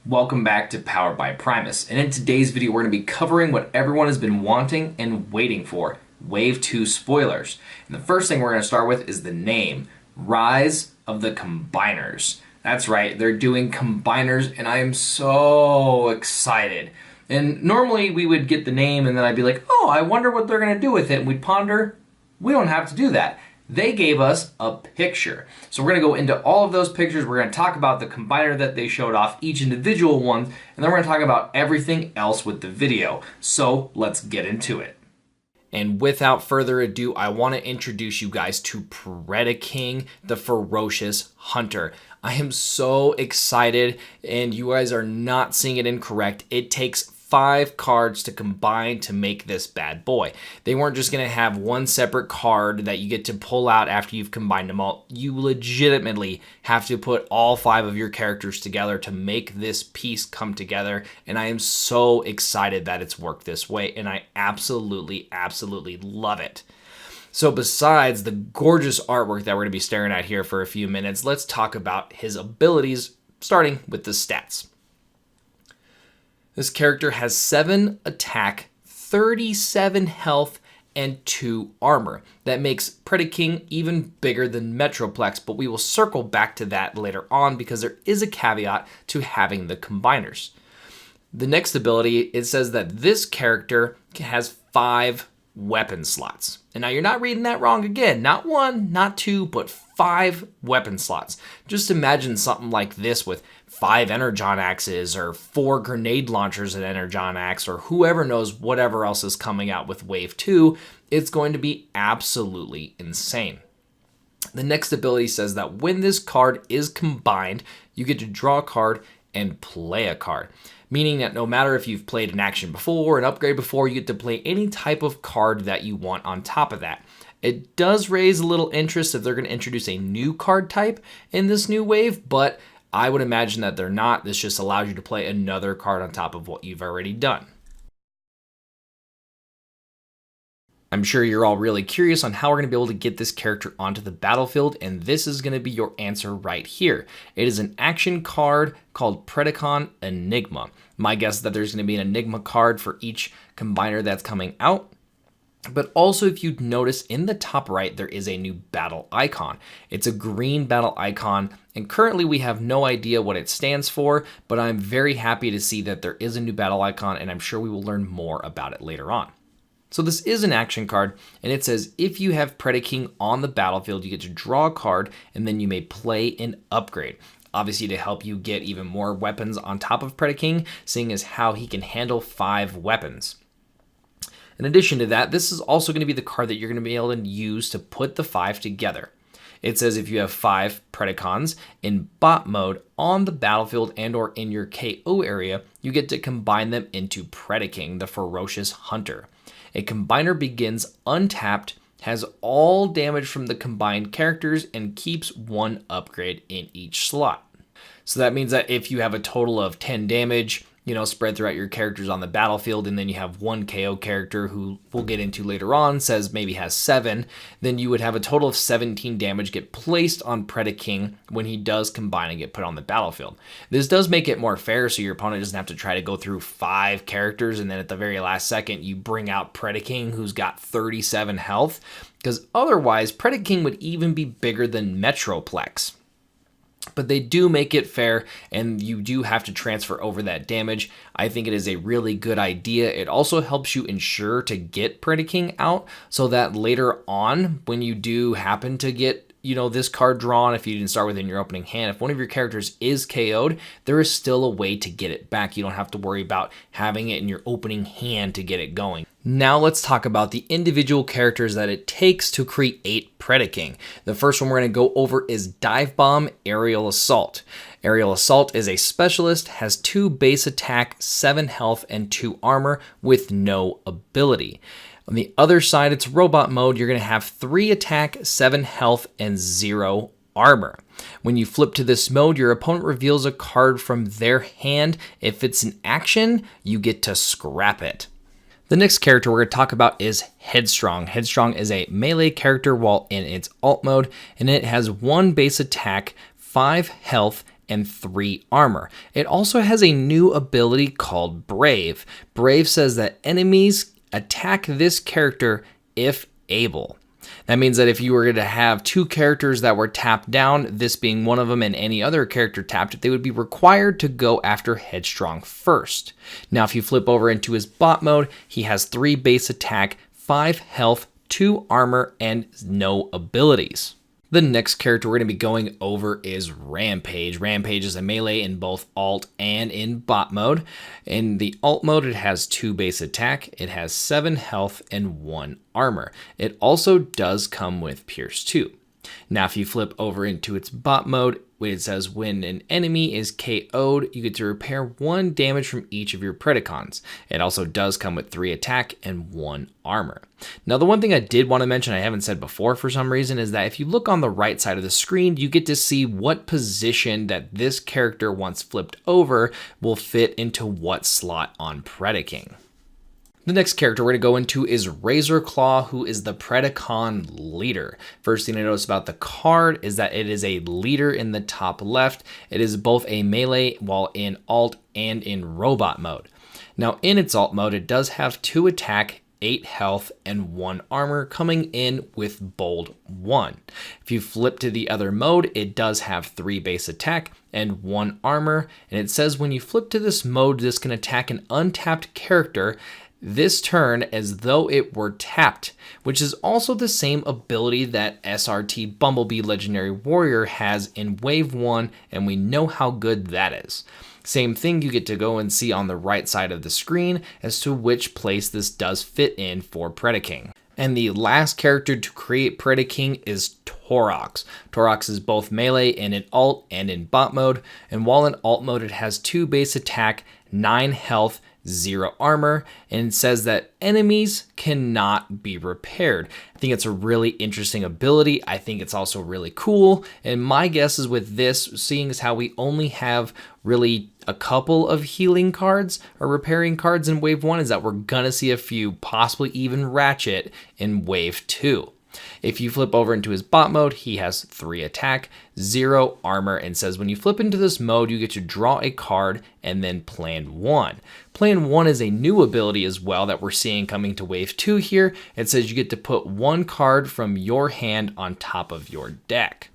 Welcome back to Powered by Primus, and in today's video we're going to be covering what everyone has been wanting and waiting for, Wave 2 spoilers. And the first thing we're going to start with is the name, Rise of the Combiners. That's right, they're doing combiners and I am so excited. And normally we would get the name and then I'd be like, oh, I wonder what they're going to do with it, and we'd ponder. We don't have to do that. They gave us a picture. So we're going to go into all of those pictures. We're going to talk about the combiner that they showed off, each individual one, and then we're going to talk about everything else with the video. So let's get into it. And without further ado, I want to introduce you guys to Predaking, the Ferocious Hunter. I am so excited, and you guys are not seeing it incorrect. It takes 5 cards to combine to make this bad boy. They weren't just going to have one separate card that you get to pull out after you've combined them all. You legitimately have to put all 5 of your characters together to make this piece come together, and I am so excited that it's worked this way, and I absolutely love it. So besides the gorgeous artwork that we're going to be staring at here for a few minutes, let's talk about his abilities, starting with the stats. This character has 7 attack, 37 health, and 2 armor. That makes Predaking even bigger than Metroplex, but we will circle back to that later on because there is a caveat to having the combiners. The next ability, it says that this character has 5 weapon slots. And now you're not reading that wrong again. Not 1, not 2, but 5 weapon slots. Just imagine something like this with 5 Energon axes or 4 grenade launchers at Energon axe, or whoever knows whatever else is coming out with Wave 2. It's going to be absolutely insane. The next ability says that when this card is combined, you get to draw a card and play a card. Meaning that no matter if you've played an action before, an upgrade before, you get to play any type of card that you want on top of that. It does raise a little interest if they're going to introduce a new card type in this new wave, but I would imagine that they're not. This just allows you to play another card on top of what you've already done. I'm sure you're all really curious on how we're going to be able to get this character onto the battlefield, and this is going to be your answer right here. It is an action card called Predacon Enigma. My guess is that there's going to be an Enigma card for each combiner that's coming out. But also, if you notice in the top right, there is a new battle icon. It's a green battle icon, and currently we have no idea what it stands for, but I'm very happy to see that there is a new battle icon, and I'm sure we will learn more about it later on. So this is an action card, and it says if you have Predaking on the battlefield, you get to draw a card, and then you may play an upgrade. Obviously to help you get even more weapons on top of Predaking, seeing as how he can handle 5 weapons. In addition to that, this is also going to be the card that you're going to be able to use to put the 5 together. It says if you have 5 Predacons in bot mode on the battlefield and or in your KO area, you get to combine them into Predaking, the Ferocious Hunter. A combiner begins untapped, has all damage from the combined characters, and keeps 1 upgrade in each slot. So that means that if you have a total of 10 damage, spread throughout your characters on the battlefield, and then you have 1 KO character who we'll get into later on, says maybe has 7, then you would have a total of 17 damage get placed on Predaking when he does combine and get put on the battlefield. This does make it more fair, so your opponent doesn't have to try to go through 5 characters, and then at the very last second, you bring out Predaking, who's got 37 health, because otherwise, Predaking would even be bigger than Metroplex. But they do make it fair, and you do have to transfer over that damage. I think it is a really good idea. It also helps you ensure to get Predaking out so that later on, when you do happen to get this card drawn, if you didn't start within your opening hand, if one of your characters is KO'd, there is still a way to get it back. You don't have to worry about having it in your opening hand to get it going. Now let's talk about the individual characters that it takes to create Predaking. The first one we're going to go over is Dive Bomb Aerial Assault. Aerial Assault is a specialist, has 2 base attack, 7 health, and 2 armor with no ability. On the other side, it's robot mode. You're going to have 3 attack, 7 health, and 0 armor. When you flip to this mode, your opponent reveals a card from their hand. If it's an action, you get to scrap it. The next character we're going to talk about is Headstrong. Headstrong is a melee character while in its alt mode, and it has 1 base attack, 5 health, and 3 armor. It also has a new ability called Brave. Brave says that enemies attack this character if able. That means that if you were going to have 2 characters that were tapped down, this being one of them and any other character tapped, they would be required to go after Headstrong first. Now, if you flip over into his bot mode, he has 3 base attack, 5 health, 2 armor, and no abilities. The next character we're going to be going over is Rampage. Rampage is a melee in both alt and in bot mode. In the alt mode, it has 2 base attack, it has 7 health, and 1 armor. It also does come with Pierce 2. Now, if you flip over into its bot mode, it says when an enemy is KO'd, you get to repair 1 damage from each of your Predacons. It also does come with 3 attack and 1 armor. Now, the one thing I did want to mention I haven't said before for some reason is that if you look on the right side of the screen, you get to see what position that this character, once flipped over, will fit into what slot on Predaking. The next character we're going to go into is Razorclaw, who is the Predacon leader. First thing I notice about the card is that it is a leader in the top left. It is both a melee while in alt and in robot mode. Now, in its alt mode, it does have 2 attack, 8 health, and 1 armor coming in with bold 1. If you flip to the other mode, it does have 3 base attack and 1 armor. And it says when you flip to this mode, this can attack an untapped character this turn as though it were tapped, which is also the same ability that SRT Bumblebee Legendary Warrior has in Wave 1, and we know how good that is. Same thing, you get to go and see on the right side of the screen as to which place this does fit in for Predaking. And the last character to create Predaking is Torrox. Torrox is both melee and in alt and in bot mode, and while in alt mode it has 2 base attack, 9 health, 0 armor, and it says that enemies cannot be repaired. I think it's a really interesting ability. I think it's also really cool, and my guess is with this, seeing as how we only have really a couple of healing cards or repairing cards in Wave 1, is that we're gonna see a few, possibly even Ratchet, in Wave 2. If you flip over into his bot mode, he has 3 attack, 0 armor, and says when you flip into this mode, you get to draw a card and then plan 1. Plan 1 is a new ability as well that we're seeing coming to Wave 2 here. It says you get to put 1 card from your hand on top of your deck.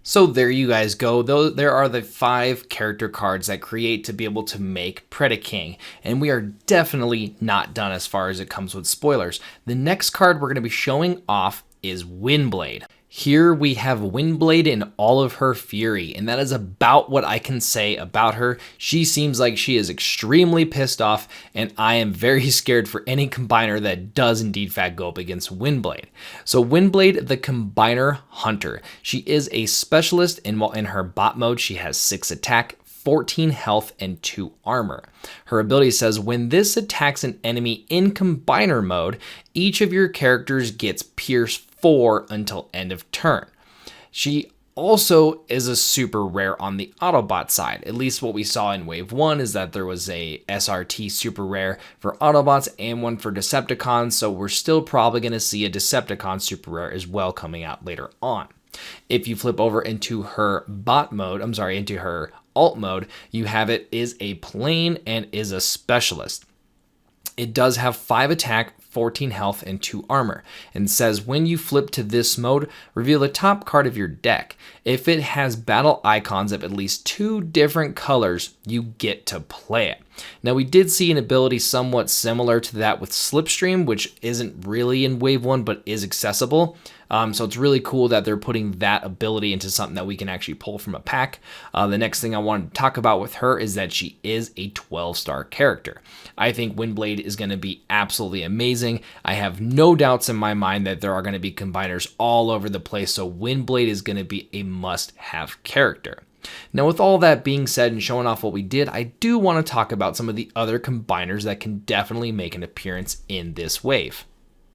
So there you guys go. There are the 5 character cards that create to be able to make Predaking, and we are definitely not done as far as it comes with spoilers. The next card we're going to be showing off is Windblade. Here we have Windblade in all of her fury, and that is about what I can say about her. She seems like she is extremely pissed off, and I am very scared for any combiner that does indeed fact go up against Windblade. So Windblade, the combiner hunter. She is a specialist, and while in her bot mode, she has 6 attack, 14 health, and 2 armor. Her ability says when this attacks an enemy in combiner mode, each of your characters gets Pierce 4 until end of turn. She also is a super rare on the Autobot side. At least what we saw in Wave 1 is that there was a SRT super rare for Autobots and one for Decepticons, so we're still probably going to see a Decepticon super rare as well coming out later on. If you flip over into her into her alt mode, you have it is a plane and is a specialist. It does have 5 attack, 14 health, and 2 armor, and says when you flip to this mode, reveal the top card of your deck. If it has battle icons of at least 2 different colors, you get to play it. Now, we did see an ability somewhat similar to that with Slipstream, which isn't really in Wave 1, but is accessible. So it's really cool that they're putting that ability into something that we can actually pull from a pack. The next thing I wanted to talk about with her is that she is a 12-star character. I think Windblade is going to be absolutely amazing. I have no doubts in my mind that there are going to be combiners all over the place, so Windblade is going to be a must-have character. Now, with all that being said and showing off what we did, I do want to talk about some of the other combiners that can definitely make an appearance in this wave.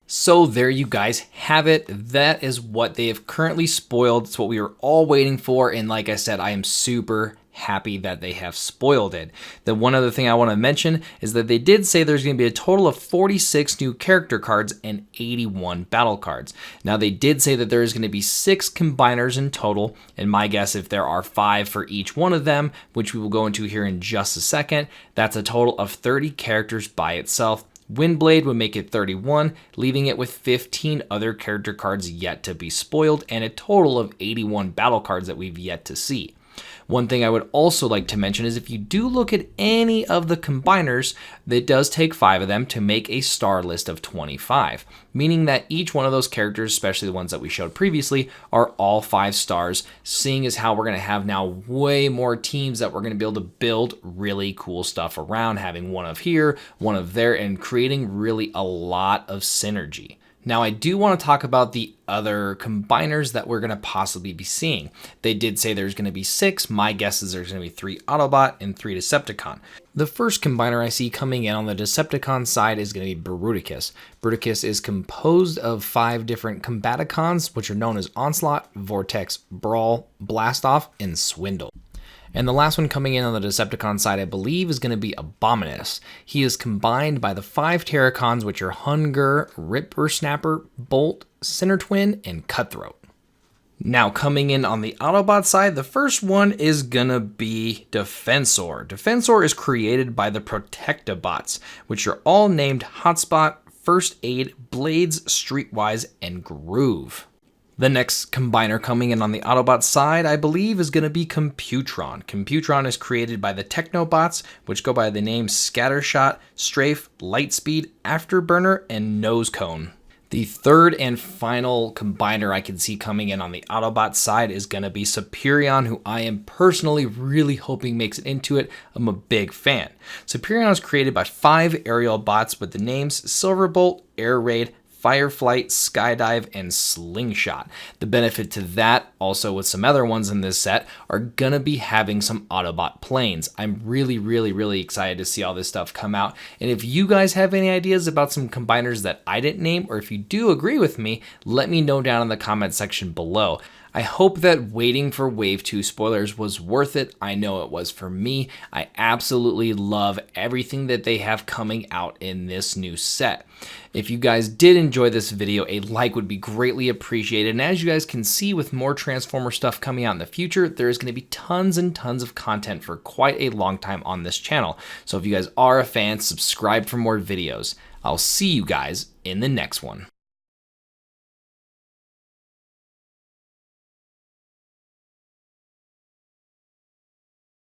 So there you guys have it. That is what they have currently spoiled. It's what we were all waiting for. And like I said, I am super happy that they have spoiled it. The one other thing I want to mention is that they did say there's going to be a total of 46 new character cards and 81 battle cards. Now they did say that there is going to be 6 combiners in total, and my guess, if there are 5 for each one of them, which we will go into here in just a second, that's a total of 30 characters by itself. Windblade would make it 31, leaving it with 15 other character cards yet to be spoiled, and a total of 81 battle cards that we've yet to see. One thing I would also like to mention is if you do look at any of the combiners, it does take 5 of them to make a star list of 25, meaning that each one of those characters, especially the ones that we showed previously, are all 5 stars, seeing as how we're going to have now way more teams that we're going to be able to build really cool stuff around, having one of here, one of there, and creating really a lot of synergy. Now, I do want to talk about the other combiners that we're going to possibly be seeing. They did say there's going to be 6. My guess is there's going to be 3 Autobot and 3 Decepticon. The first combiner I see coming in on the Decepticon side is going to be Bruticus. Bruticus is composed of 5 different Combaticons, which are known as Onslaught, Vortex, Brawl, Blastoff, and Swindle. And the last one coming in on the Decepticon side, I believe, is going to be Abominus. He is combined by the 5 Terracons, which are Hunger, Rippersnapper, Bolt, Center Twin, and Cutthroat. Now, coming in on the Autobot side, the first one is going to be Defensor. Defensor is created by the Protectabots, which are all named Hotspot, First Aid, Blades, Streetwise, and Groove. The next combiner coming in on the Autobot side, I believe, is going to be Computron. Computron is created by the Technobots, which go by the names Scattershot, Strafe, Lightspeed, Afterburner, and Nosecone. The third and final combiner I can see coming in on the Autobot side is going to be Superion, who I am personally really hoping makes it into it. I'm a big fan. Superion is created by 5 aerial bots with the names Silverbolt, Air Raid, Fireflight, Skydive, and Slingshot. The benefit to that, also with some other ones in this set, are gonna be having some Autobot planes. I'm really excited to see all this stuff come out. And if you guys have any ideas about some combiners that I didn't name, or if you do agree with me, let me know down in the comment section below. I hope that waiting for Wave 2 spoilers was worth it. I know it was for me. I absolutely love everything that they have coming out in this new set. If you guys did enjoy this video, a like would be greatly appreciated. And as you guys can see, with more Transformer stuff coming out in the future, there is going to be tons and tons of content for quite a long time on this channel. So if you guys are a fan, subscribe for more videos. I'll see you guys in the next one.